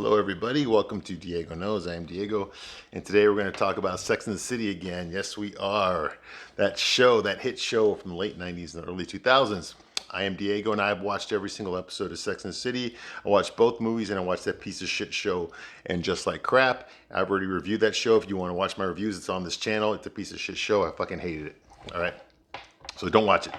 Hello, everybody. Welcome to Diego Knows. I am Diego, and today we're going to talk about Sex and the City again. Yes, we are. That show, that hit show from the late 90s and the early 2000s. I am Diego, and I've watched every single episode of Sex and the City. I watched both movies, and I watched that piece of shit show, And Just Like Crap. I've already reviewed that show. If you want to watch my reviews, it's on this channel. It's a piece of shit show. I fucking hated it. All right? So don't watch it.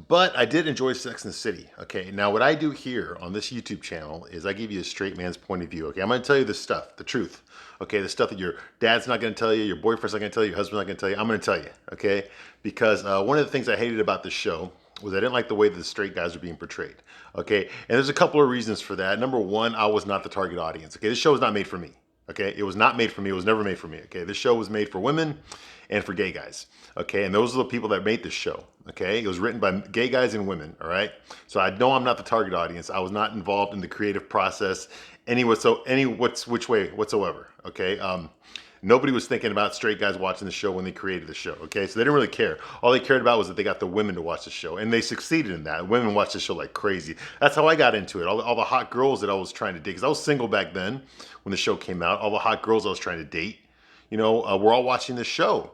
But I did enjoy Sex and the City. Okay, now what I do here on this YouTube channel is I give you a straight man's point of view. Okay, I'm going to tell you the stuff, the truth. Okay, the stuff that your dad's not going to tell you, your boyfriend's not going to tell you, your husband's not going to tell you. I'm going to tell you. Okay, because one of the things I hated about this show was I didn't like the way that the straight guys are being portrayed. Okay, and there's a couple of reasons for that. Number one, I was not the target audience. Okay, this show was not made for me. Okay, it was not made for me. It was never made for me. Okay, this show was made for women and for gay guys. Okay, and those are the people that made this show. Okay, it was written by gay guys and women. All right, so I know I'm not the target audience. I was not involved in the creative process which way whatsoever. Okay, nobody was thinking about straight guys watching the show when they created the show. Okay, so they didn't really care. All they cared about was that they got the women to watch the show, and they succeeded in that. Women watched the show like crazy. That's how I got into it. All the hot girls that I was trying to date, because I was single back then when the show came out. All the hot girls I was trying to date, we're all watching this show.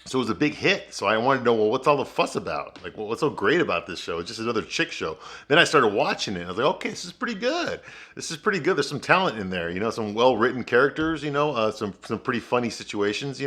So it was a big hit. So I wanted to know, well, what's all the fuss about? Like, well, what's so great about this show? It's just another chick show. Then I started watching it. I was like, okay, this is pretty good. This is pretty good. There's some talent in there, some well-written characters, some pretty funny situations,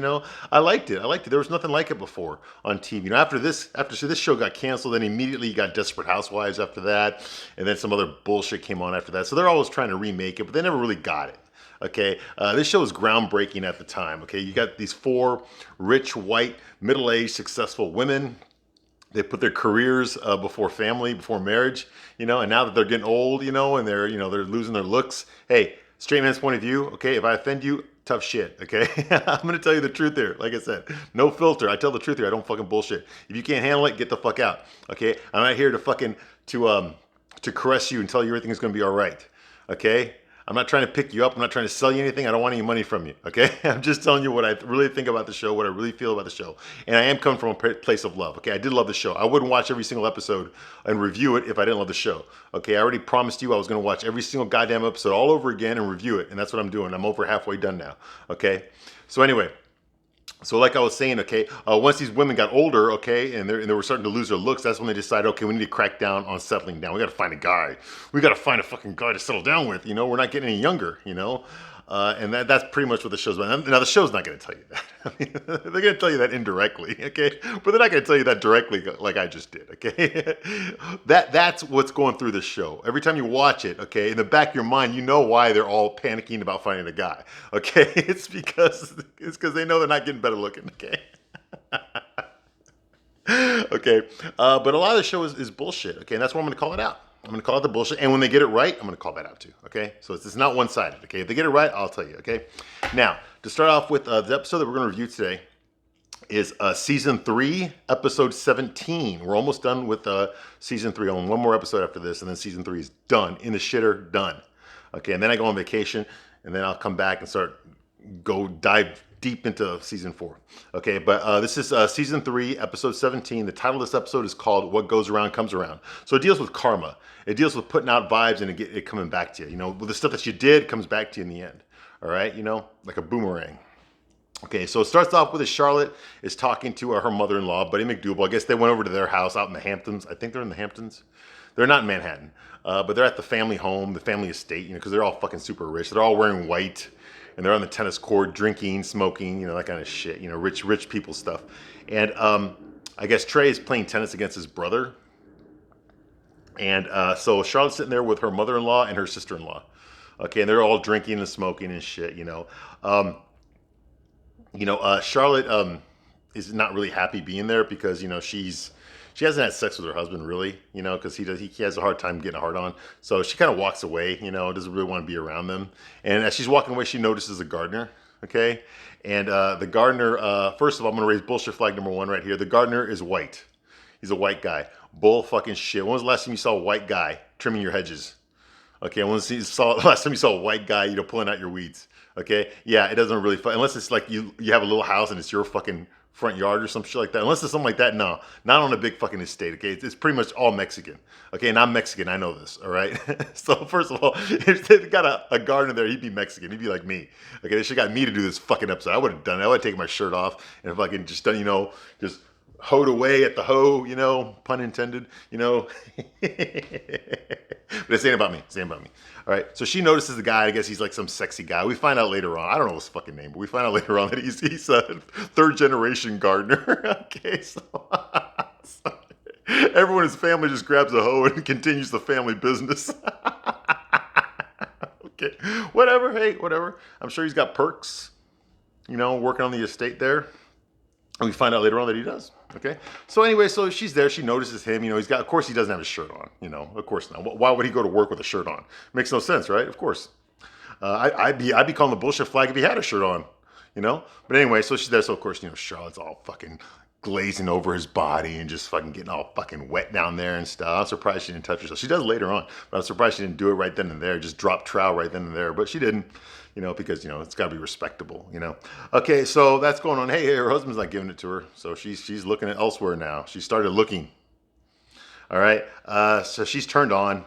I liked it. There was nothing like it before on TV. After this show got canceled, then immediately you got Desperate Housewives after that. And then some other bullshit came on after that. So they're always trying to remake it, but they never really got it. Okay, this show is groundbreaking at the time. Okay, you got these four rich, white, middle-aged, successful women. They put their careers before family, before marriage. And now that they're getting old, and they're losing their looks. Hey, straight man's point of view. Okay, if I offend you, tough shit. Okay, I'm gonna tell you the truth here. Like I said, no filter. I tell the truth here. I don't fucking bullshit. If you can't handle it, get the fuck out. Okay, I'm not here to caress you and tell you everything is gonna be all right. Okay. I'm not trying to pick you up. I'm not trying to sell you anything. I don't want any money from you, okay? I'm just telling you what I really think about the show, what I really feel about the show. And I am coming from a place of love, okay? I did love the show. I wouldn't watch every single episode and review it if I didn't love the show, okay? I already promised you I was going to watch every single goddamn episode all over again and review it, and that's what I'm doing. I'm over halfway done now, okay? So anyway, so like I was saying, okay, once these women got older, okay, and they were starting to lose their looks, that's when they decided, okay, we need to crack down on settling down. We got to find a guy. We got to find a fucking guy to settle down with. We're not getting any younger, and that's pretty much what the show's about. Now, the show's not going to tell you that. I mean, they're going to tell you that indirectly, okay? But they're not going to tell you that directly like I just did, okay? That's what's going through the show. Every time you watch it, okay, in the back of your mind, you know why they're all panicking about finding a guy, okay? It's because they know they're not getting better looking, okay? Okay, but a lot of the show is bullshit, okay? And that's why I'm going to call it out. I'm going to call it the bullshit. And when they get it right, I'm going to call that out too, okay? So it's not one-sided, okay? If they get it right, I'll tell you, okay? Now, to start off with, the episode that we're going to review today is Season 3, Episode 17. We're almost done with Season 3. Only one more episode after this, and then Season 3 is done. In the shitter, done. Okay, and then I go on vacation, and then I'll come back and dive deep into Season 4. Okay, but this is Season 3, Episode 17. The title of this episode is called What Goes Around Comes Around. So it deals with karma. It deals with putting out vibes and it coming back to you. With the stuff that you did comes back to you in the end. All right, like a boomerang. Okay, so it starts off with Charlotte is talking to her mother-in-law, Buddy McDougal. I guess they went over to their house out in the Hamptons. I think they're in the Hamptons. They're not in Manhattan, but they're at the family home, the family estate, because they're all fucking super rich. They're all wearing white. And they're on the tennis court, drinking, smoking, that kind of shit, rich people stuff. And I guess Trey is playing tennis against his brother. And so Charlotte's sitting there with her mother-in-law and her sister-in-law. Okay, and they're all drinking and smoking and shit, Charlotte is not really happy being there because, she hasn't had sex with her husband really, because he has a hard time getting a hard on. So she kind of walks away, doesn't really want to be around them. And as she's walking away, she notices a gardener, okay? And the gardener, first of all, I'm going to raise bullshit flag number 1 right here. The gardener is white. He's a white guy. Bull fucking shit. When was the last time you saw a white guy trimming your hedges? Okay, when was the last time you saw a white guy, pulling out your weeds? Okay, yeah, it doesn't really, unless it's like you have a little house and it's your fucking front yard or some shit like that. Unless it's something like that, no, not on a big fucking estate. Okay, it's pretty much all Mexican. Okay, and I'm Mexican, I know this. All right. So first of all, if they got a gardener there, he'd be Mexican. He'd be like me. Okay, they should got me to do this fucking episode. I would have done it. I would have taken my shirt off and fucking just done, just hoed away at the hoe, pun intended, But it's ain't about me. It's ain't about me. All right. So she notices the guy. I guess he's like some sexy guy. We find out later on. I don't know his fucking name, but we find out later on that he's a third generation gardener. Okay. So everyone in his family just grabs a hoe and continues the family business. Okay. Whatever. Hey, whatever. I'm sure he's got perks, working on the estate there. And we find out later on that he does. Okay. So anyway, so she's there. She notices him. Of course he doesn't have his shirt on. Of course not. Why would he go to work with a shirt on? Makes no sense, right? Of course. I'd be calling the bullshit flag if he had a shirt on, But anyway, so she's there. So of course, Charlotte's all fucking glazing over his body and just fucking getting all fucking wet down there and stuff. I'm surprised she didn't touch herself. She does later on, but I'm surprised she didn't do it right then and there. Just drop trowel right then and there. But she didn't. Because, it's got to be respectable, Okay, so that's going on. Hey, her husband's not giving it to her. So she's looking at elsewhere now. She started looking. All right. So she's turned on.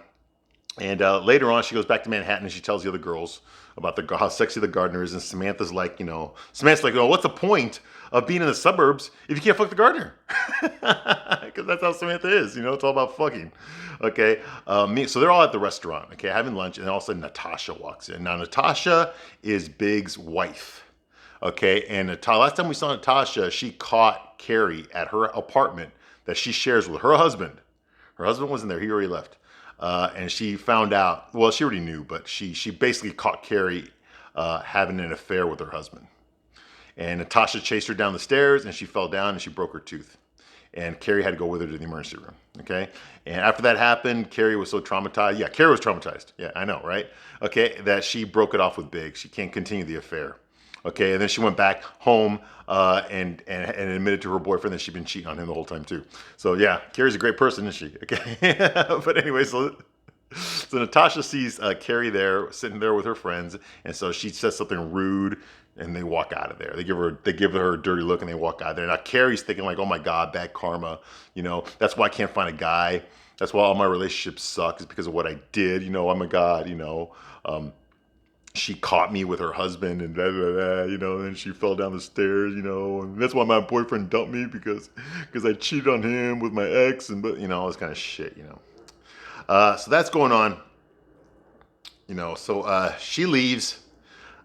And later on, she goes back to Manhattan and she tells the other girls about how sexy the gardener is. And Samantha's like, oh, what's the point of being in the suburbs if you can't fuck the gardener? Because that's how Samantha is. It's all about fucking. Okay. So they're all at the restaurant, okay, having lunch. And all of a sudden, Natasha walks in. Now, Natasha is Big's wife. Okay. And last time we saw Natasha, she caught Carrie at her apartment that she shares with her husband. Her husband wasn't there. He already left. And she found out, well, she already knew, but she basically caught Carrie having an affair with her husband. And Natasha chased her down the stairs and she fell down and she broke her tooth. And Carrie had to go with her to the emergency room. Okay. And after that happened, Carrie was so traumatized. Yeah, Carrie was traumatized. Yeah, I know, right? Okay, that she broke it off with Big. She can't continue the affair. Okay, and then she went back home and admitted to her boyfriend that she'd been cheating on him the whole time too. So yeah, Carrie's a great person, isn't she? Okay. But anyway, so Natasha sees Carrie there, sitting there with her friends, and so she says something rude, and they walk out of there. They give her a dirty look, and they walk out of there. Now Carrie's thinking like, oh my God, bad karma. That's why I can't find a guy. That's why all my relationships suck, is because of what I did. I'm a god. She caught me with her husband, and blah, blah, blah, and she fell down the stairs, and that's why my boyfriend dumped me because I cheated on him with my ex, and all this kind of shit. So that's going on. So she leaves.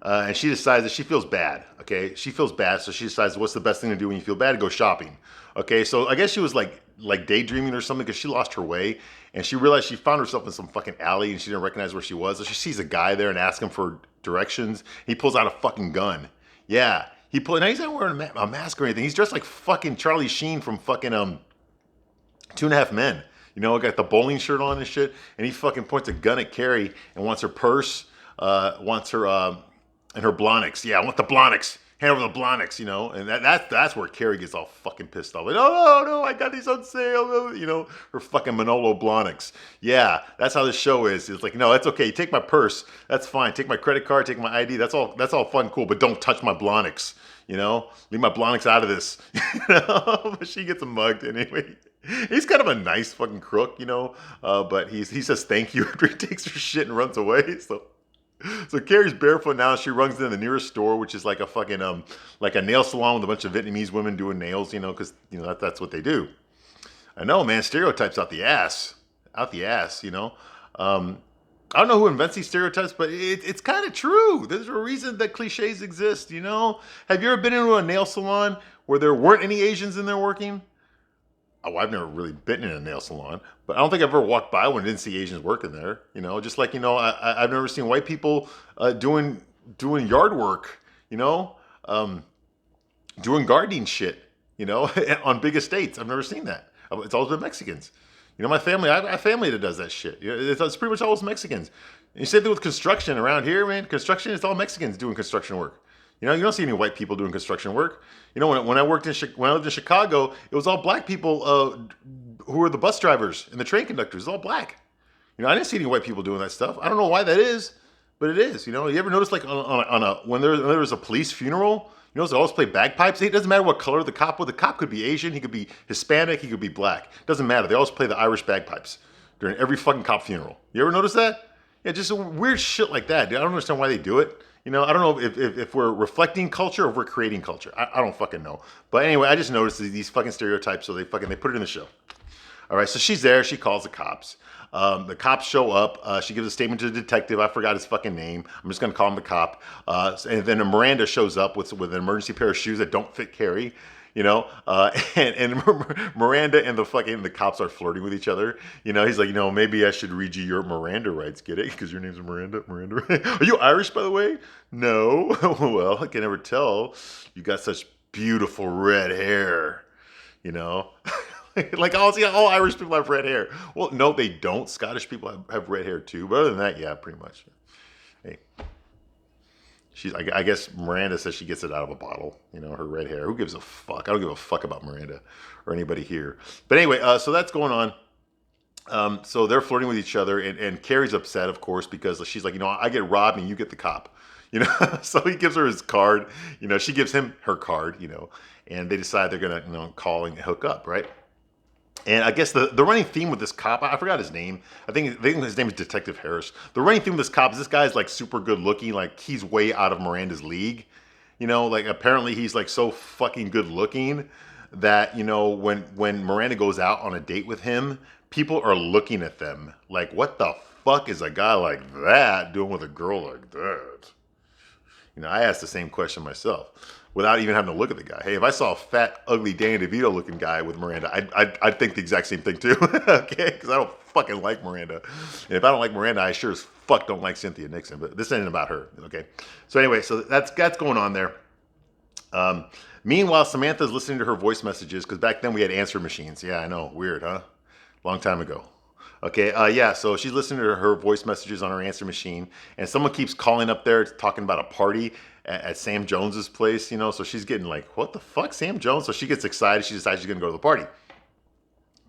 And she decides that she feels bad. Okay, she feels bad, so she decides what's the best thing to do when you feel bad? Go shopping. Okay, so I guess she was like daydreaming or something because she lost her way and she realized she found herself in some fucking alley and she didn't recognize where she was. So she sees a guy there and asks him for directions. He pulls out a fucking gun. Yeah, now he's not wearing a mask or anything. He's dressed like fucking Charlie Sheen from fucking 2.5 Men. Got the bowling shirt on and shit. And he fucking points a gun at Carrie and wants her purse, wants her and her Blonix. Yeah, I want the Blonix. Hand over the Blonix, And that's where Carrie gets all fucking pissed off. Like, oh, no, I got these on sale. Her fucking Manolo Blonix. Yeah, that's how this show is. It's like, no, that's okay. Take my purse. That's fine. Take my credit card. Take my ID. That's all fun and cool. But don't touch my Blonix. Leave my Blonix out of this. But she gets mugged anyway. He's kind of a nice fucking crook, but he says thank you after he takes her shit and runs away. So Carrie's barefoot now. She runs into the nearest store, which is like a fucking like a nail salon with a bunch of Vietnamese women doing nails, because that's what they do. I know, man. Stereotypes out the ass. I don't know who invents these stereotypes, but it's kind of true. There's a reason that cliches exist. Have you ever been into a nail salon where there weren't any Asians in there working? Oh, I've never really been in a nail salon, but I don't think I've ever walked by one and didn't see Asians working there. Just like, I've never seen white people doing yard work, doing gardening shit, on big estates. I've never seen that. It's always been Mexicans. My family, I have family that does that shit. It's pretty much always Mexicans. And you say that with construction around here, man. Construction, it's all Mexicans doing construction work. You don't see any white people doing construction work. When I lived in Chicago, it was all black people who were the bus drivers and the train conductors. It's all black. I didn't see any white people doing that stuff. I don't know why that is, but it is. You ever notice like when there was a police funeral, You know, they always play bagpipes. It doesn't matter what color the cop was. The cop could be Asian, he could be Hispanic, he could be black. Doesn't matter. They always play the Irish bagpipes during every fucking cop funeral. You ever notice that? Yeah, just weird shit like that, dude. I don't understand why they do it. You know, I don't know if we're reflecting culture or if we're creating culture. I don't fucking know. But anyway, I just noticed these fucking stereotypes, so they put it in the show. All right, so she's there. She calls the cops. The cops show up. She gives a statement to the detective. I forgot his fucking name. I'm just gonna call him the cop. And then Miranda shows up with an emergency pair of shoes that don't fit Carrie. You know, and Miranda and the cops are flirting with each other. You know, he's like, you know, maybe I should read you your Miranda rights. Get it? Because your name's Miranda. Miranda. Are you Irish, by the way? No. Well, I can never tell. You got such beautiful red hair. You know. Like, all Irish people have red hair. Well, no, they don't. Scottish people have red hair too. But other than that, yeah, pretty much. Hey, I guess Miranda says she gets it out of a bottle. You know, her red hair. Who gives a fuck? I don't give a fuck about Miranda or anybody here. But anyway, so that's going on. So they're flirting with each other, and Carrie's upset, of course, because she's like, you know, I get robbed and you get the cop. You know, so he gives her his card. You know, she gives him her card. You know, and they decide they're gonna, you know, call and hook up, right? And I guess the running theme with this cop, I forgot his name. I think his name is Detective Harris. The running theme with this cop is this guy's like super good looking. Like he's way out of Miranda's league. You know, like apparently he's like so fucking good looking that, you know, when Miranda goes out on a date with him, people are looking at them like, what the fuck is a guy like that doing with a girl like that? You know, I asked the same question myself without even having to look at the guy. Hey, if I saw a fat, ugly Danny DeVito looking guy with Miranda, I'd think the exact same thing too. Okay, because I don't fucking like Miranda. And if I don't like Miranda, I sure as fuck don't like Cynthia Nixon. But this ain't about her. Okay. So anyway, so that's going on there. Meanwhile, Samantha's listening to her voice messages because back then we had answer machines. Yeah, I know, weird, huh? Long time ago. Okay, yeah, so she's listening to her voice messages on her answer machine, and someone keeps calling up there talking about a party at Sam Jones's place, you know, so she's getting like, what the fuck, Sam Jones? So she gets excited, she decides she's gonna go to the party.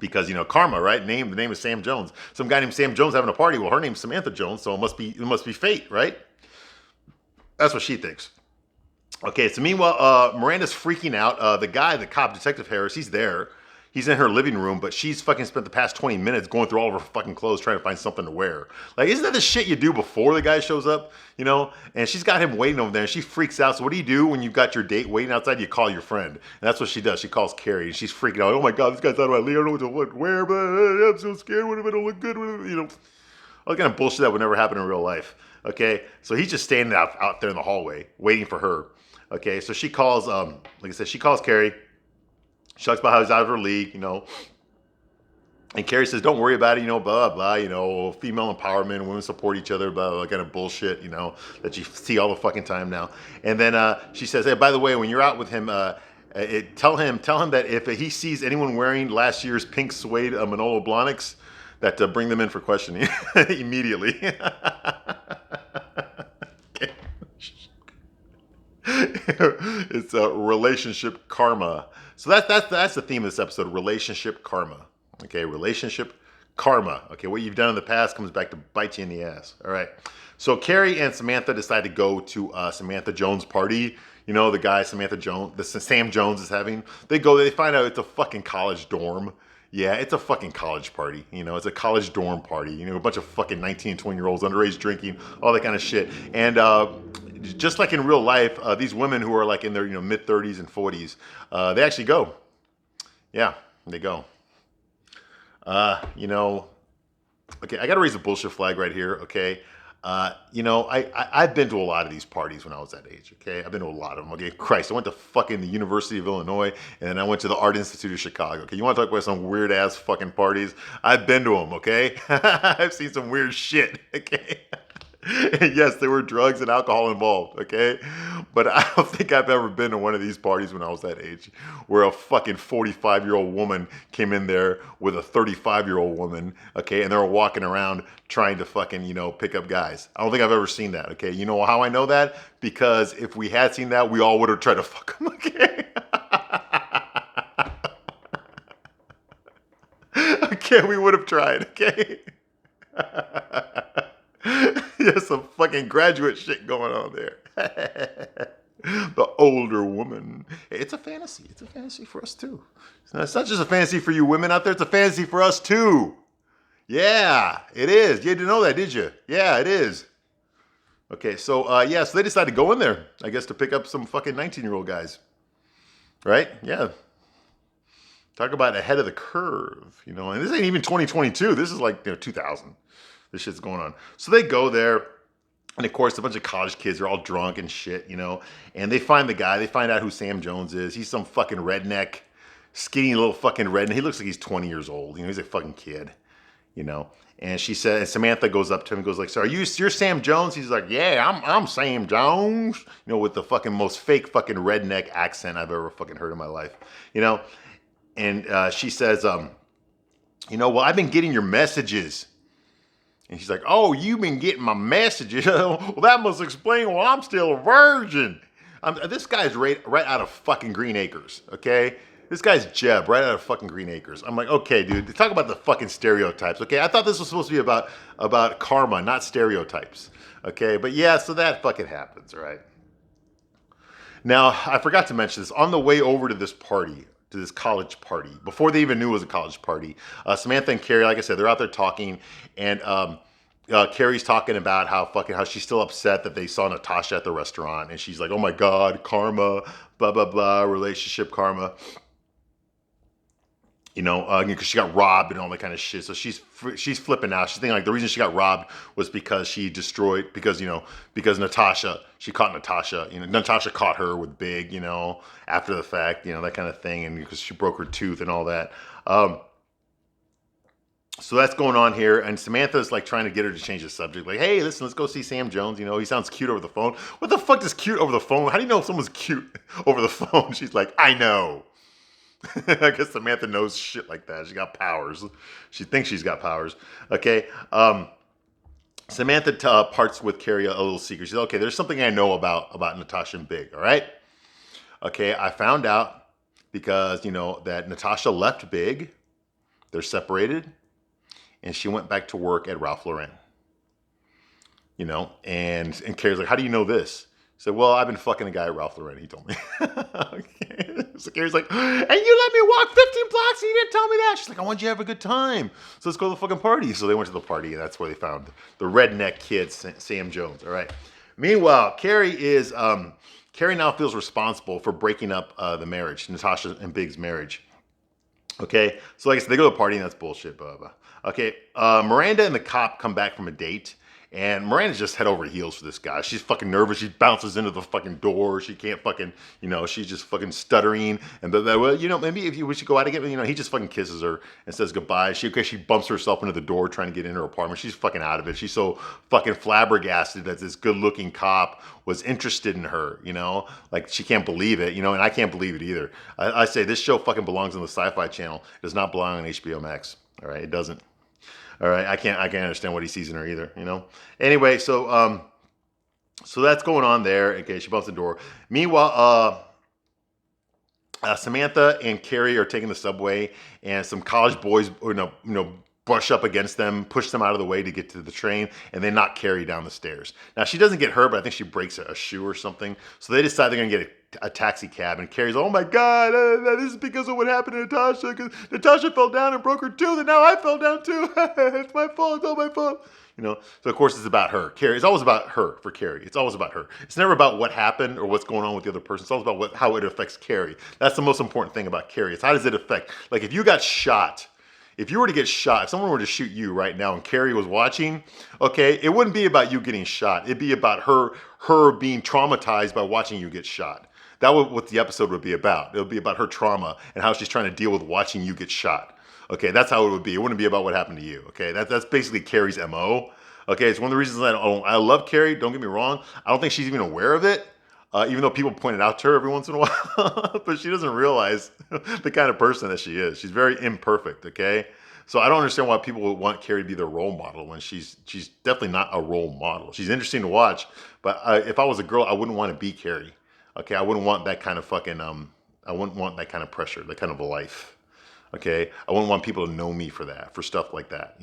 Because, you know, karma, right? The name is Sam Jones. Some guy named Sam Jones having a party, well, her name's Samantha Jones, so it must be fate, right? That's what she thinks. Okay, so meanwhile, Miranda's freaking out. The cop, Detective Harris, he's there. He's in her living room, but she's fucking spent the past 20 minutes going through all of her fucking clothes trying to find something to wear. Like, isn't that the shit you do before the guy shows up? You know? And she's got him waiting over there, and she freaks out. So what do you do when you've got your date waiting outside? You call your friend. And that's what she does. She calls Carrie, and she's freaking out. Oh my God, this guy's out of my league. I don't know what to wear, but I'm so scared. What if I don't look good? You know? All kind of bullshit that would never happen in real life. Okay? So he's just standing out there in the hallway, waiting for her. Okay? So she calls, like I said, she calls Carrie. She talks about how he's out of her league, you know. And Carrie says, don't worry about it, you know, blah, blah, blah, you know, female empowerment, women support each other, blah, blah, kind of bullshit, you know, that you see all the fucking time now. And then she says, hey, by the way, when you're out with him, tell him that if he sees anyone wearing last year's pink suede Manolo Blahniks, that bring them in for questioning immediately. It's a relationship karma. So that's the theme of this episode, relationship karma. Okay, relationship karma. Okay, what you've done in the past comes back to bite you in the ass. All right. So Carrie and Samantha decide to go to Samantha Jones' party. You know, the guy Sam Jones is having. They go, they find out it's a fucking college dorm. Yeah, it's a fucking college party. You know, it's a college dorm party. You know, a bunch of fucking 19 and 20-year-olds underage drinking, all that kind of shit. And just like in real life, these women who are like in their, you know, mid 30s and 40s, they actually go. Yeah, they go. You know, okay, I got to raise a bullshit flag right here. Okay. You know, I've been to a lot of these parties when I was that age, okay? I've been to a lot of them, okay? Christ, I went to fucking the University of Illinois, and then I went to the Art Institute of Chicago, okay? You want to talk about some weird-ass fucking parties? I've been to them, okay? I've seen some weird shit, okay? Yes, there were drugs and alcohol involved, okay? But I don't think I've ever been to one of these parties when I was that age where a fucking 45-year-old woman came in there with a 35-year-old woman, okay? And they were walking around trying to fucking, you know, pick up guys. I don't think I've ever seen that, okay? You know how I know that? Because if we had seen that, we all would have tried to fuck them, okay? Okay, we would have tried, okay? There's some fucking graduate shit going on there. The older woman. It's a fantasy. It's a fantasy for us too. It's not just a fantasy for you women out there. It's a fantasy for us too. Yeah, it is. You didn't know that, did you? Yeah, it is. Okay, so yeah, so they decided to go in there, I guess, to pick up some fucking 19-year-old guys. Right? Yeah. Talk about ahead of the curve, you know. And this ain't even 2022. This is like 2000. This shit's going on. So they go there. And of course, a bunch of college kids are all drunk and shit, you know. And they find the guy. They find out who Sam Jones is. He's some fucking redneck, skinny little fucking redneck. He looks like he's 20 years old. You know, he's a fucking kid, you know. And she said, and Samantha goes up to him and goes like, "So you're Sam Jones?" He's like, "Yeah, I'm Sam Jones." You know, with the fucking most fake fucking redneck accent I've ever fucking heard in my life, you know. And she says, "You know, well, I've been getting your messages." And she's like, "Oh, you've been getting my messages. Well, that must explain why I'm still a virgin." This guy's right out of fucking Green Acres, okay? This guy's Jeb, right out of fucking Green Acres. I'm like, okay, dude, talk about the fucking stereotypes, okay? I thought this was supposed to be about karma, not stereotypes, okay? But yeah, so that fucking happens, all right? Now, I forgot to mention this. On the way over to this party, to this college party, before they even knew it was a college party, Samantha and Carrie, like I said, they're out there talking, and Carrie's talking about how she's still upset that they saw Natasha at the restaurant, and she's like, "Oh my God, karma, blah blah blah, relationship karma." You know, because she got robbed and all that kind of shit. So she's flipping out. She's thinking like the reason she got robbed was because because Natasha, she caught Natasha. You know, Natasha caught her with Big. You know, after the fact. You know, that kind of thing, and because she broke her tooth and all that. So that's going on here, and Samantha's like trying to get her to change the subject. Like, "Hey, listen, let's go see Sam Jones. You know, he sounds cute over the phone." What the fuck is cute over the phone? How do you know if someone's cute over the phone? She's like, "I know." I guess Samantha knows shit like that. She got powers. She thinks she's got powers. Okay. Samantha parts with Carrie a little secret. She's like, "Okay, there's something I know about Natasha and Big. All right. Okay, I found out because that Natasha left Big. They're separated, and she went back to work at Ralph Lauren. And Carrie's like, "How do you know this?" He said, "Well, I've been fucking a guy at Ralph Lauren. He told me." Okay. So Carrie's like, "And you let me walk 15 blocks and you didn't tell me that?" She's like, "I want you to have a good time. So let's go to the fucking party." So they went to the party, and that's where they found the redneck kid, Sam Jones. All right. Meanwhile, Carrie now feels responsible for breaking up the marriage, Natasha and Big's marriage. Okay. So like I said, they go to the party, and that's bullshit. Blah, blah. Okay. Miranda and the cop come back from a date. And Miranda's just head over heels for this guy. She's fucking nervous. She bounces into the fucking door. She can't fucking, she's just fucking stuttering. And maybe if we should go out again, he just fucking kisses her and says goodbye. She bumps herself into the door trying to get in her apartment. She's fucking out of it. She's so fucking flabbergasted that this good looking cop was interested in her, like she can't believe it, and I can't believe it either. I say this show fucking belongs on the Sci-Fi Channel. It does not belong on HBO Max. All right, it doesn't. All right, I can't understand what he sees in her either, Anyway, so that's going on there. Okay, she bumps the door. Meanwhile, Samantha and Carrie are taking the subway, and some college boys, brush up against them, push them out of the way to get to the train, and they knock Carrie down the stairs. Now she doesn't get hurt, but I think she breaks a shoe or something. So they decide they're gonna get a taxi cab, and Carrie's, "Oh my God, this is because of what happened to Natasha, because Natasha fell down and broke her tooth, and now I fell down too. It's my fault, it's all my fault." So of course it's about her. Carrie, it's always about her for Carrie. It's always about her. It's never about what happened or what's going on with the other person. It's always about how it affects Carrie. That's the most important thing about Carrie. It's how does it affect, like if you got shot, if you were to get shot, if someone were to shoot you right now and Carrie was watching, okay, it wouldn't be about you getting shot. It'd be about her being traumatized by watching you get shot. That was what the episode would be about. It would be about her trauma and how she's trying to deal with watching you get shot. Okay, that's how it would be. It wouldn't be about what happened to you. Okay, that's basically Carrie's MO. Okay, it's one of the reasons I love Carrie. Don't get me wrong. I don't think she's even aware of it, even though people point it out to her every once in a while. But she doesn't realize the kind of person that she is. She's very imperfect. Okay, so I don't understand why people would want Carrie to be their role model when she's definitely not a role model. She's interesting to watch, but if I was a girl, I wouldn't want to be Carrie. Okay, I wouldn't want that kind of fucking I wouldn't want that kind of pressure, that kind of a life. Okay, I wouldn't want people to know me for stuff like that,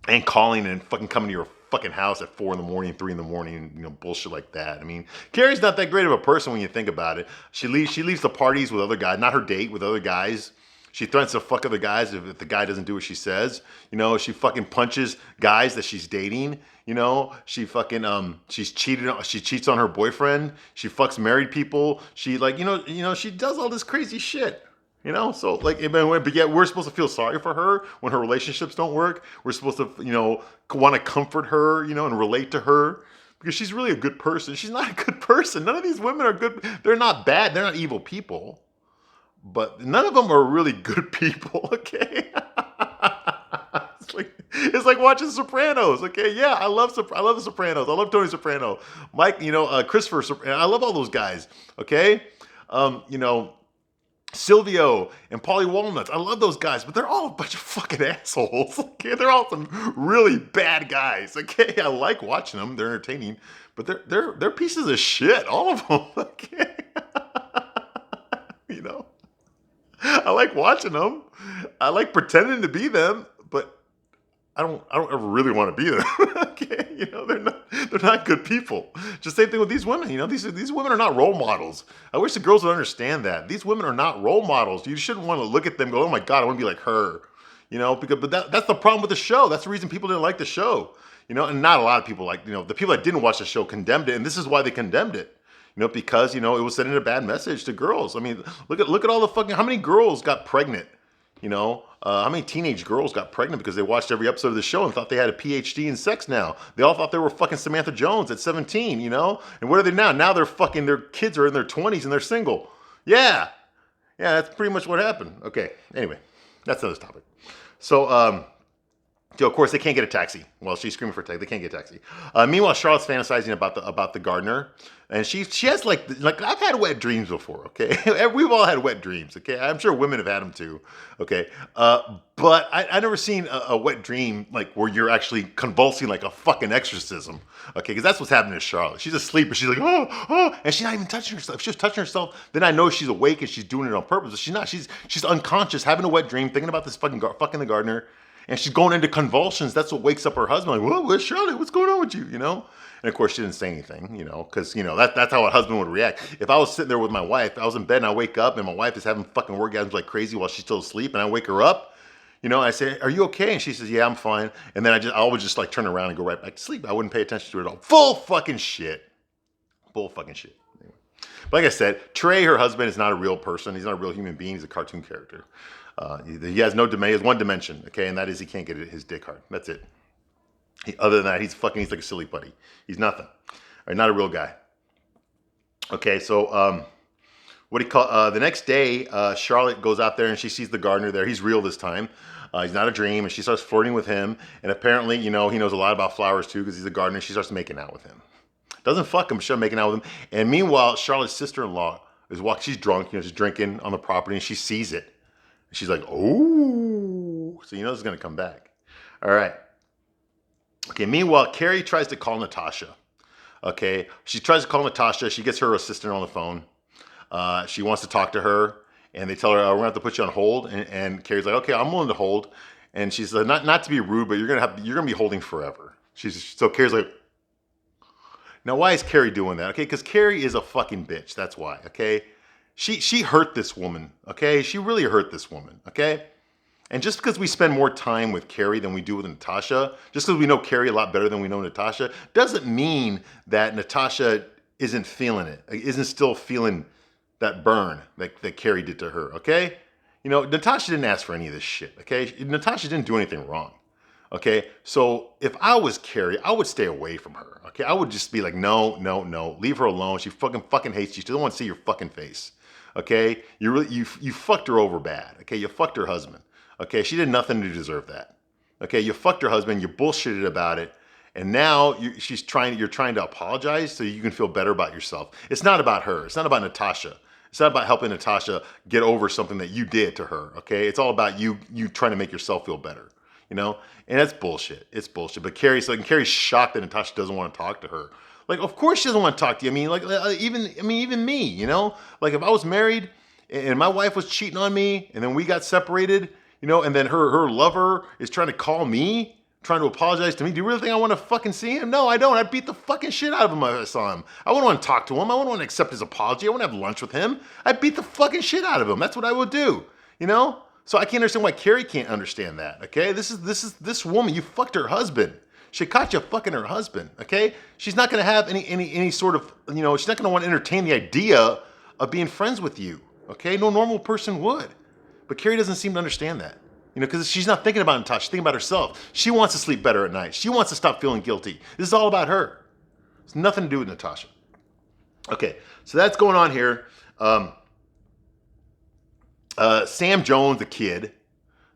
And calling and fucking coming to your fucking house at 4 in the morning, 3 in the morning, bullshit like that. I mean, Carrie's not that great of a person when you think about it. She leaves the parties with other guys, not her date, with other guys. She threatens to fuck other guys if the guy doesn't do what she says. She fucking punches guys that she's dating. She fucking she cheats on her boyfriend. She fucks married people. She she does all this crazy shit. So but yet we're supposed to feel sorry for her when her relationships don't work. We're supposed to, want to comfort her, and relate to her because she's really a good person. She's not a good person. None of these women are good. They're not bad. They're not evil people, but none of them are really good people. Okay. It's like watching Sopranos. Okay. Yeah. I love the Sopranos. I love Tony Soprano, Mike, Christopher Soprano. I love all those guys. Okay. Silvio and Paulie Walnuts. I love those guys, but they're all a bunch of fucking assholes. Okay, they're all some really bad guys. Okay, I like watching them; they're entertaining, but they're pieces of shit. All of them. Okay, I like watching them. I like pretending to be them, but I don't ever really want to be them. Okay, they're not good people. Just same thing with these women. These women are not role models. I wish the girls would understand that. These women are not role models. You shouldn't want to look at them and go, oh my God, I want to be like her. But that's the problem with the show. That's the reason people didn't like the show. And not a lot of people the people that didn't watch the show condemned it, and this is why they condemned it. Because it was sending a bad message to girls. I mean, look at all the fucking, how many girls got pregnant? How many teenage girls got pregnant because they watched every episode of the show and thought they had a PhD in sex now? They all thought they were fucking Samantha Jones at 17, And what are they now? Now their kids are in their 20s and they're single. Yeah. Yeah, that's pretty much what happened. Okay. Anyway, that's another topic. So, of course, they can't get a taxi. Well, she's screaming for a taxi. They can't get a taxi. Meanwhile, Charlotte's fantasizing about the gardener, and she has like I've had wet dreams before. Okay, we've all had wet dreams. Okay, I'm sure women have had them too. Okay, but I never seen a wet dream like where you're actually convulsing like a fucking exorcism. Okay, because that's what's happening to Charlotte. She's asleep, and she's like, oh, and she's not even touching herself. If she was touching herself, then I know she's awake and she's doing it on purpose. But she's not. She's unconscious, having a wet dream, thinking about this fucking the gardener. And she's going into convulsions. That's what wakes up her husband. Like, where's Charlotte? What's going on with you? And of course she didn't say anything, because, that's how a husband would react. If I was sitting there with my wife, I was in bed and I wake up and my wife is having fucking orgasms like crazy while she's still asleep, and I wake her up, I say, are you okay? And she says, yeah, I'm fine. And then I always just like turn around and go right back to sleep. I wouldn't pay attention to it at all. Full fucking shit. Anyway. But like I said, Trey, her husband, is not a real person. He's not a real human being. He's a cartoon character. He has he has one dimension, okay, and that is he can't get his dick hard. That's it. Other than that, he's like a silly putty. He's nothing. All right, not a real guy. Okay, so what do you call? The next day, Charlotte goes out there and she sees the gardener there. He's real this time. He's not a dream, and she starts flirting with him. And apparently, he knows a lot about flowers too because he's a gardener. She starts making out with him. Doesn't fuck him. She's making out with him. And meanwhile, Charlotte's sister-in-law is walking. She's drunk. She's drinking on the property, and she sees it. She's like, oh, so this is going to come back. All right. Okay, meanwhile, Carrie tries to call Natasha. Okay, she tries to call Natasha. She gets her assistant on the phone. She wants to talk to her, and they tell her, we're going to have to put you on hold. And Carrie's like, okay, I'm willing to hold. And she's like, not to be rude, but you're going to be holding forever. So Carrie's like, now why is Carrie doing that? Okay, because Carrie is a fucking bitch. That's why, okay? She hurt this woman, okay? She really hurt this woman, okay? And just because we spend more time with Carrie than we do with Natasha, just because we know Carrie a lot better than we know Natasha, doesn't mean that Natasha isn't feeling it, isn't still feeling that burn that Carrie did to her, okay? Natasha didn't ask for any of this shit, okay? Natasha didn't do anything wrong, okay? So if I was Carrie, I would stay away from her, okay? I would just be like, no, leave her alone. She fucking hates you. She doesn't want to see your fucking face. Okay, you fucked her over bad. Okay, you fucked her husband. Okay, she did nothing to deserve that. Okay, you fucked her husband. You bullshitted about it, and now you're trying to apologize so you can feel better about yourself. It's not about her. It's not about Natasha. It's not about helping Natasha get over something that you did to her. Okay, it's all about you trying to make yourself feel better. And that's bullshit. It's bullshit. But Carrie's shocked that Natasha doesn't want to talk to her. Like, of course she doesn't want to talk to you. Even me, Like, if I was married and my wife was cheating on me and then we got separated, and then her lover is trying to call me, trying to apologize to me. Do you really think I want to fucking see him? No, I don't. I'd beat the fucking shit out of him if I saw him. I wouldn't want to talk to him. I wouldn't want to accept his apology. I wouldn't have lunch with him. I'd beat the fucking shit out of him. That's what I would do, you know? So I can't understand why Carrie can't understand that, okay? This woman, you fucked her husband. She caught you fucking her husband, okay? She's not going to have any sort of, you know, she's not going to want to entertain the idea of being friends with you, okay? No normal person would. But Carrie doesn't seem to understand that, you know, because she's not thinking about Natasha. She's thinking about herself. She wants to sleep better at night. She wants to stop feeling guilty. This is all about her. It's nothing to do with Natasha. Okay, so that's going on here. Sam Jones, the kid,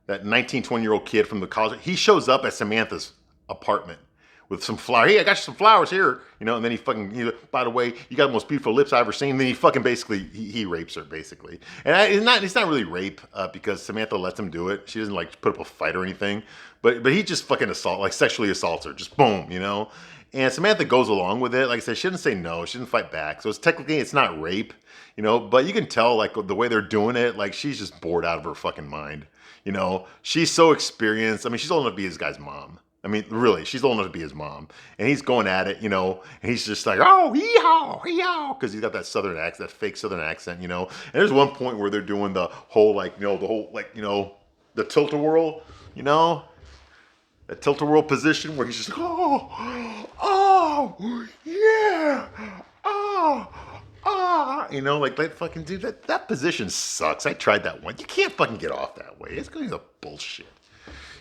that 19, 20-year-old kid from the college, he shows up at Samantha's apartment with some flowers. Hey, I got you some flowers here, you know, and then he fucking, you know, by the way, you got the most beautiful lips I've ever seen. And then he fucking basically, he rapes her, basically. And it's not really rape because Samantha lets him do it. She doesn't, like, put up a fight or anything. But he just fucking sexually assaults her. Just boom, you know. And Samantha goes along with it. Like I said, she didn't say no. She didn't fight back. So technically, it's not rape, you know. But you can tell, like, the way they're doing it, like, she's just bored out of her fucking mind. You know, she's so experienced. I mean, she's old enough to be his guy's mom. I mean, really, she's old enough to be his mom. And he's going at it, you know, and he's just like, oh, hee-haw, hee-haw, because he's got that southern accent, that fake southern accent, you know. And there's one point where they're doing the whole, like, you know, the tilt-a-whirl, you know. That tilt-a-whirl position where he's just like, oh, yeah, you know, like that fucking dude, that position sucks. I tried that one. You can't fucking get off that way. It's going to be bullshit.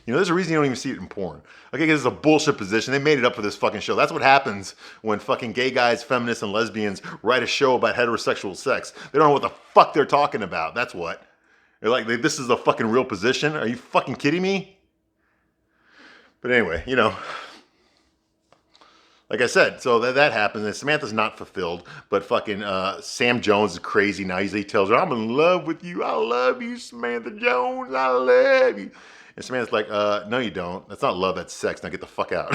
You know, there's a reason you don't even see it in porn. Okay, because it's a bullshit position. They made it up for this fucking show. That's what happens when fucking gay guys, feminists, and lesbians write a show about heterosexual sex. They don't know what the fuck they're talking about. That's what. They're like, this is a fucking real position? Are you fucking kidding me? But anyway, you know, like I said, so that happens, and Samantha's not fulfilled, but fucking Sam Jones is crazy now. He tells her, I'm in love with you. I love you, Samantha Jones. I love you. And Samantha's like, no, you don't. That's not love, that's sex. Now get the fuck out.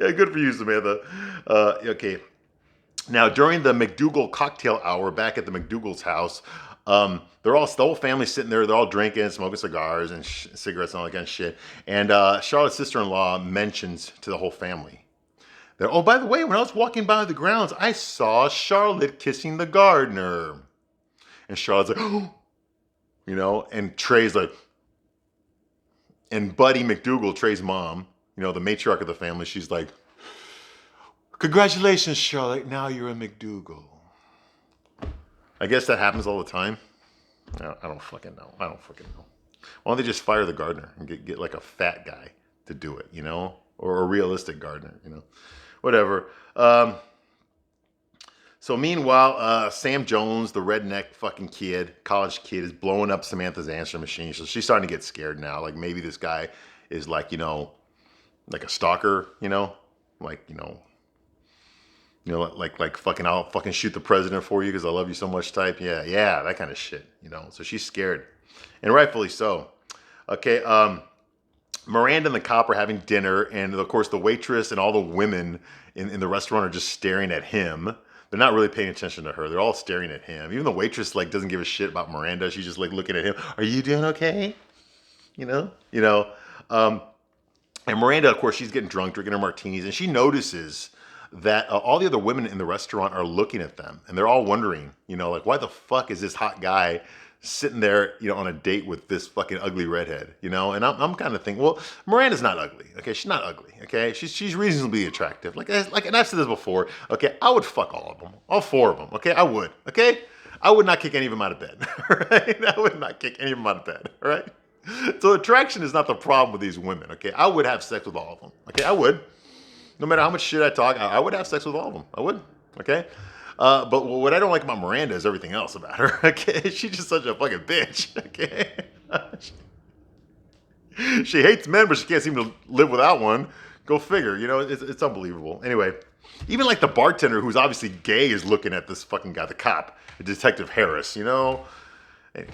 Yeah, good for you, Samantha. Okay. Now, during the McDougal cocktail hour back at the McDougal's house, the whole family sitting there. They're all drinking, smoking cigars and cigarettes and all that kind of shit. And Charlotte's sister-in-law mentions to the whole family that, oh, by the way, when I was walking by the grounds, I saw Charlotte kissing the gardener. And Charlotte's like, oh, you know, and Trey's like, and Buddy McDougal, Trey's mom, you know, the matriarch of the family, she's like, congratulations, Charlotte, now you're a McDougal. I guess that happens all the time. No, I don't fucking know. Why don't they just fire the gardener and get like a fat guy to do it, you know? Or a realistic gardener, you know? Whatever. So meanwhile, Sam Jones, the redneck fucking kid, college kid, is blowing up Samantha's answer machine. So she's starting to get scared now. Like maybe this guy is like, you know, like a stalker, you know? Like, you know, like fucking, I'll fucking shoot the president for you because I love you so much type. Yeah, that kind of shit, you know. So she's scared, and rightfully so. Okay, Miranda and the cop are having dinner, and of course the waitress and all the women in the restaurant are just staring at him. They're not really paying attention to her. They're all staring at him. Even the waitress like doesn't give a shit about Miranda. She's just like looking at him. Are you doing okay? You know. And Miranda, of course, she's getting drunk, drinking her martinis, and she notices that all the other women in the restaurant are looking at them, and they're all wondering, you know, like, why the fuck is this hot guy sitting there, you know, on a date with this fucking ugly redhead, you know? And I'm kind of thinking, well, Miranda's not ugly, okay? She's not ugly, okay? She's reasonably attractive. Like, and I've said this before, okay? I would fuck all of them, all four of them, okay? I would, okay? I would not kick any of them out of bed, right? I would not kick any of them out of bed, all right? So attraction is not the problem with these women, okay? I would have sex with all of them, okay? I would. No matter how much shit I talk, I would have sex with all of them. I would, okay? But what I don't like about Miranda is everything else about her, okay? She's just such a fucking bitch, okay? She hates men, but she can't seem to live without one. Go figure, you know? It's unbelievable. Anyway, even like the bartender, who's obviously gay, is looking at this fucking guy, the cop, Detective Harris, you know? Anyway.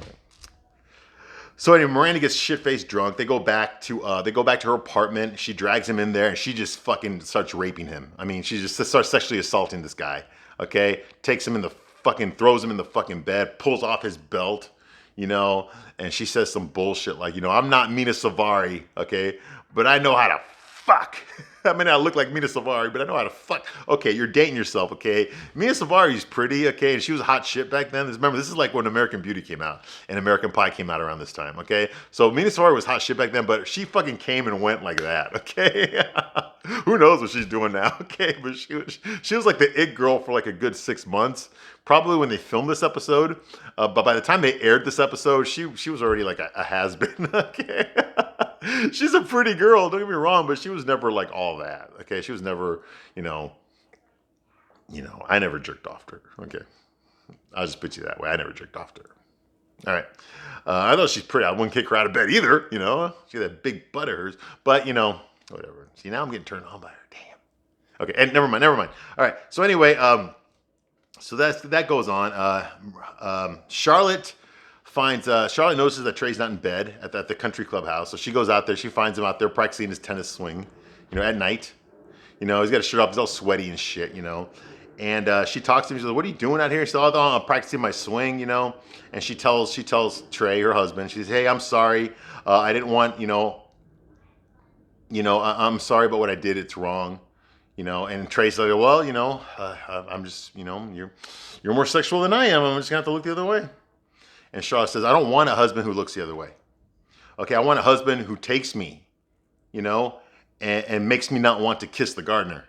So anyway, Miranda gets shit-faced drunk. They go back to her apartment. She drags him in there, and she just fucking starts raping him. I mean, she just starts sexually assaulting this guy. Okay, takes him in the fucking, throws him in the fucking bed, pulls off his belt, and she says some bullshit like, I'm not Mina Savari, okay, but I know how to fuck. I mean, I look like Mina Savari, but I know how to fuck. Okay, you're dating yourself, okay? Mina Savari's pretty, okay, and she was hot shit back then. Remember, this is like when American Beauty came out and American Pie came out around this time, okay? So Mina Savari was hot shit back then, but she fucking came and went like that, okay? Who knows what she's doing now, okay? But she was like the it girl for like a good 6 months, probably when they filmed this episode. But by the time they aired this episode, she was already like a has-been, okay? She's a pretty girl, don't get me wrong, but she was never like all that. Okay, she was never, I never jerked off to her. Okay, I'll just put you that way. I never jerked off to her. All right, I thought she's pretty. I wouldn't kick her out of bed either. She had that big butt of hers. But whatever. See, now I'm getting turned on by her. Damn. Okay, and never mind. All right. So anyway, so that goes on. Charlotte notices that Trey's not in bed at the country club house. So she goes out there. She finds him out there practicing his tennis swing, at night. He's got a shirt off. He's all sweaty and shit, And she talks to him. She's like, "What are you doing out here?" He said, "Oh, I'm practicing my swing, And she tells Trey, her husband, she says, "Hey, I'm sorry. I didn't want, I'm sorry about what I did. It's wrong." And Trey's like, "Well, I'm just, you're more sexual than I am. I'm just gonna have to look the other way." And Charlotte says, "I don't want a husband who looks the other way. Okay, I want a husband who takes me, and makes me not want to kiss the gardener."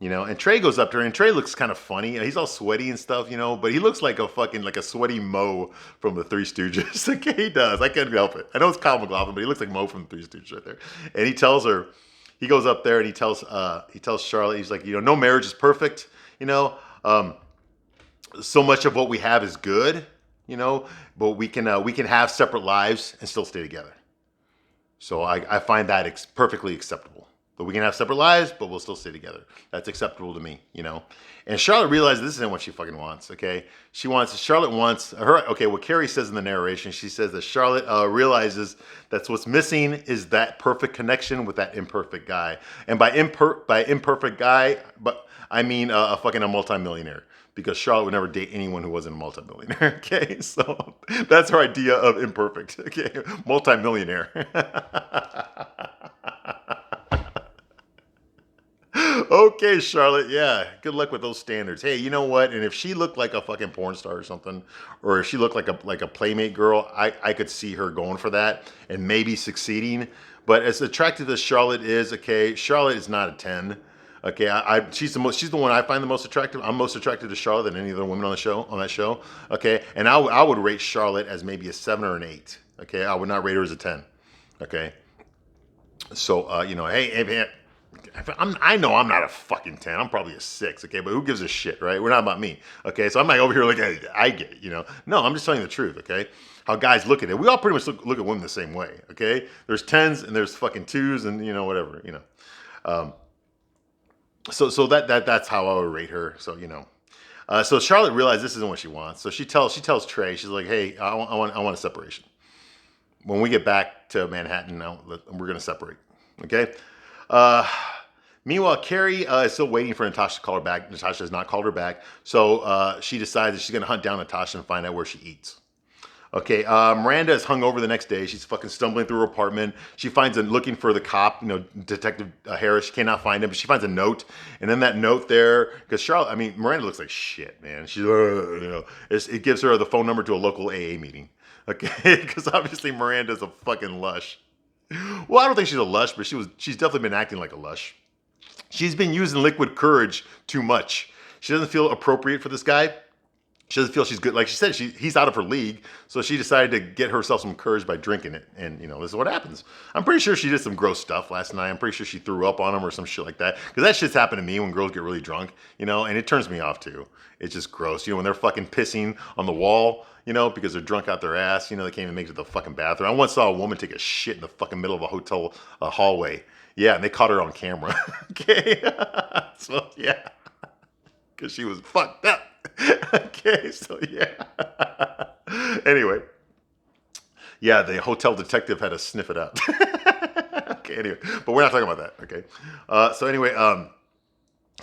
And Trey goes up to her, and Trey looks kind of funny. He's all sweaty and stuff, but he looks like a sweaty Mo from the Three Stooges. Okay, he does. I can't help it. I know it's Kyle MacLachlan, but he looks like Mo from the Three Stooges right there. And he tells her, he goes up there and he tells Charlotte, he's like, no marriage is perfect, so much of what we have is good. But we can have separate lives and still stay together. So I find that perfectly acceptable. But we can have separate lives, but we'll still stay together. That's acceptable to me, And Charlotte realizes this isn't what she fucking wants, okay? Charlotte wants her, okay, what Carrie says in the narration, she says that Charlotte realizes that's what's missing is that perfect connection with that imperfect guy. And by imperfect guy, but I mean a multimillionaire. Because Charlotte would never date anyone who wasn't a multimillionaire, okay? So that's her idea of imperfect, okay? Multimillionaire. Okay, Charlotte, yeah, good luck with those standards. Hey, you know what? And if she looked like a fucking porn star or something, or if she looked like a Playmate girl, I could see her going for that and maybe succeeding. But as attractive as Charlotte is, okay, Charlotte is not a 10. Okay, she's the one I find the most attractive. I'm most attracted to Charlotte than any other woman on that show. Okay, and I would rate Charlotte as maybe a 7 or an 8. Okay, I would not rate her as a 10. Okay, so hey, I know I'm not a fucking 10. I'm probably a 6. Okay, but who gives a shit, right? We're not about me. Okay, so I'm not over here like, hey, I get it, No, I'm just telling you the truth. Okay, how guys look at it. We all pretty much look at women the same way. Okay, there's 10s and there's fucking 2s and whatever. So that's how I would rate her. So so Charlotte realized this isn't what she wants. So she tells Trey, she's like, "Hey, I want a separation. When we get back to Manhattan, we're gonna separate." Okay. Meanwhile, Carrie is still waiting for Natasha to call her back. Natasha has not called her back, so she decides that she's gonna hunt down Natasha and find out where she eats. Okay, Miranda is hungover the next day. She's fucking stumbling through her apartment. She finds looking for the cop, Detective Harris. She cannot find him, but she finds a note. And in that note there, because Miranda looks like shit, man. She's, it gives her the phone number to a local AA meeting. Okay, because obviously Miranda's a fucking lush. Well, I don't think she's a lush, but she's definitely been acting like a lush. She's been using liquid courage too much. She doesn't feel appropriate for this guy. She doesn't feel she's good. Like she said, he's out of her league. So she decided to get herself some courage by drinking it. And, this is what happens. I'm pretty sure she did some gross stuff last night. I'm pretty sure she threw up on him or some shit like that. Because that shit's happened to me when girls get really drunk, and it turns me off too. It's just gross. When they're fucking pissing on the wall, because they're drunk out their ass. They can't even make it to the fucking bathroom. I once saw a woman take a shit in the fucking middle of a hotel hallway. Yeah, and they caught her on camera. Okay. So, yeah. Because she was fucked up. Okay, so yeah. Anyway. Yeah, the hotel detective had to sniff it out. Okay, anyway. But we're not talking about that, okay? So anyway, so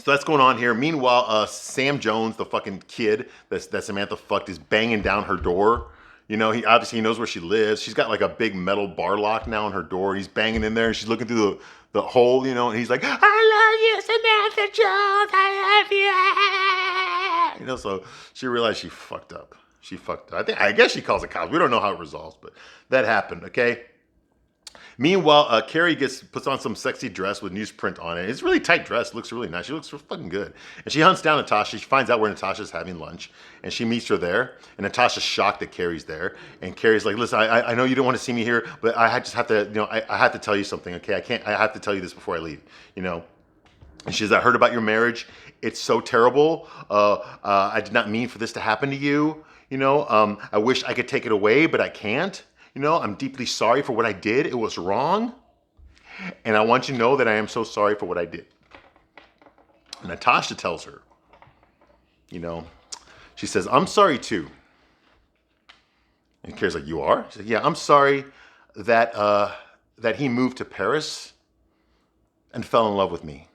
that's going on here. Meanwhile, Sam Jones, the fucking kid that Samantha fucked, is banging down her door, You know, he obviously he knows where she lives. She's got like a big metal bar lock now on her door. He's banging in there, and she's looking through the hole, you know, and he's like, "I love you, Samantha Jones. I love you." You know, so she realized she fucked up. She fucked up. I guess she calls the cops. We don't know how it resolves, but that happened. Okay. Meanwhile, Carrie puts on some sexy dress with newsprint on it. It's a really tight dress. Looks really nice. She looks fucking good. And she hunts down Natasha. She finds out where Natasha's having lunch. And she meets her there. And Natasha's shocked that Carrie's there. And Carrie's like, listen, I know you don't want to see me here, but just have to, you know, I have to tell you something, okay? I have to tell you this before I leave, you know? And she says, I heard about your marriage. It's so terrible. I did not mean for this to happen to you. You know, I wish I could take it away, but I can't. You know, I'm deeply sorry for what I did. It was wrong. And I want you to know that I am so sorry for what I did. And Natasha tells her, you know, she says, I'm sorry too. And Carrie's like, you are? She said, yeah, I'm sorry that he moved to Paris and fell in love with me.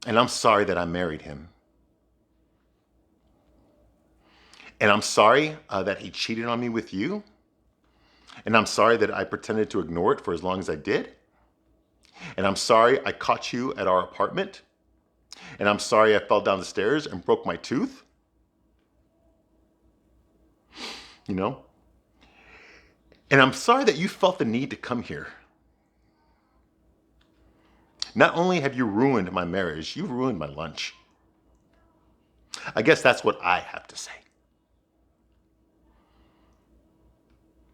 And I'm sorry that I married him. And I'm sorry that he cheated on me with you. And I'm sorry that I pretended to ignore it for as long as I did. And I'm sorry I caught you at our apartment. And I'm sorry I fell down the stairs and broke my tooth. You know? And I'm sorry that you felt the need to come here. Not only have you ruined my marriage, you've ruined my lunch. I guess that's what I have to say.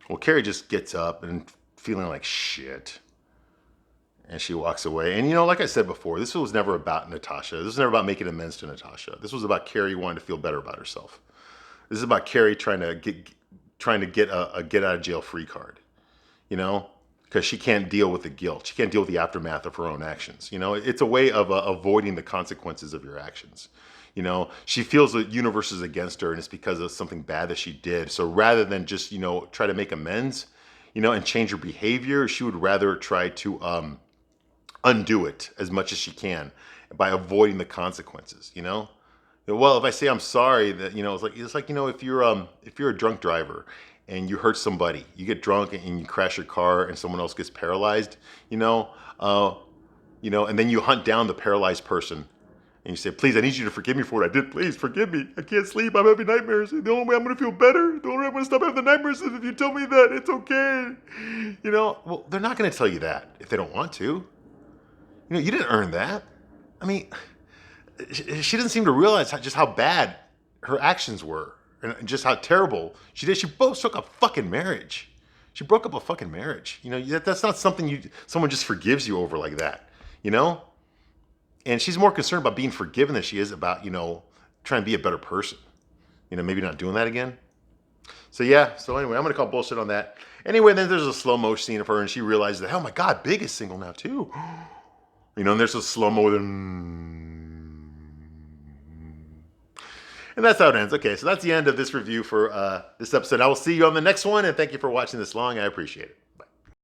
Well, Carrie just gets up and feeling like shit. And she walks away. And, you know, like I said before, this was never about Natasha. This was never about making amends to Natasha. This was about Carrie wanting to feel better about herself. This is about Carrie trying to get a get out of jail free card, you know, because she can't deal with the guilt. She can't deal with the aftermath of her own actions. You know, it's a way of avoiding the consequences of your actions. You know, she feels the universe is against her and it's because of something bad that she did. So rather than just, you know, try to make amends, you know, and change her behavior, she would rather try to undo it as much as she can by avoiding the consequences, you know? Well, if I say I'm sorry, that, you know, it's like, you know, if you're a drunk driver and you hurt somebody, you get drunk and you crash your car and someone else gets paralyzed, you know, and then you hunt down the paralyzed person. And you say, please, I need you to forgive me for what I did. Please forgive me. I can't sleep. I'm having nightmares. The only way I'm going to feel better, the only way I'm going to stop having the nightmares is if you tell me that it's okay. You know, well, they're not going to tell you that if they don't want to. You know, you didn't earn that. I mean, she doesn't seem to realize just how bad her actions were and just how terrible she did. She broke up a fucking marriage. She broke up a fucking marriage. You know, that's not something someone just forgives you over like that, you know? And she's more concerned about being forgiven than she is about, you know, trying to be a better person. You know, maybe not doing that again. So yeah, so anyway, I'm going to call bullshit on that. Anyway, then there's a slow-mo scene of her and she realizes that, oh my God, Big is single now too. You know, and there's a slow-mo, and that's how it ends. Okay, so that's the end of this review for this episode. I will see you on the next one, and thank you for watching this long. I appreciate it.